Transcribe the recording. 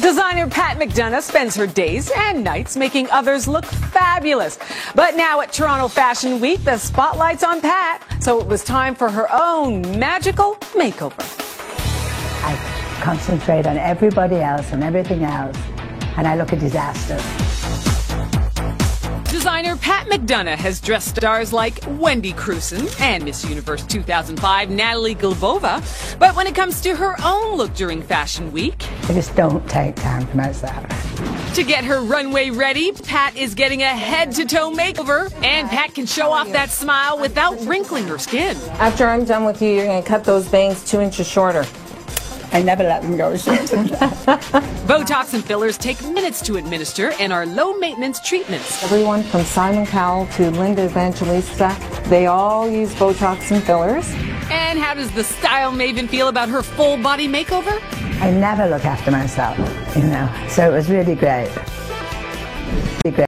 Designer Pat McDonough spends her days and nights making others look fabulous. But now at Toronto Fashion Week, the spotlight's on Pat, so it was time for her own magical makeover. I concentrate on everybody else and everything else, and I look a disaster. Designer Pat McDonough has dressed stars like Wendy Crewson and Miss Universe 2005 Natalie Glebova. But when it comes to her own look during Fashion Week, I just don't take time for myself. To get her runway ready, Pat is getting a head-to-toe makeover, and Pat can show off that smile without wrinkling her skin. After I'm done with you, you're going to cut those bangs 2 inches shorter. I never let them go short. Botox and fillers take minutes to administer and are low-maintenance treatments. Everyone from Simon Cowell to Linda Evangelista, they all use Botox and fillers. And how does the style maven feel about her full-body makeover? I never look after myself, you know, so it was really great. Really great.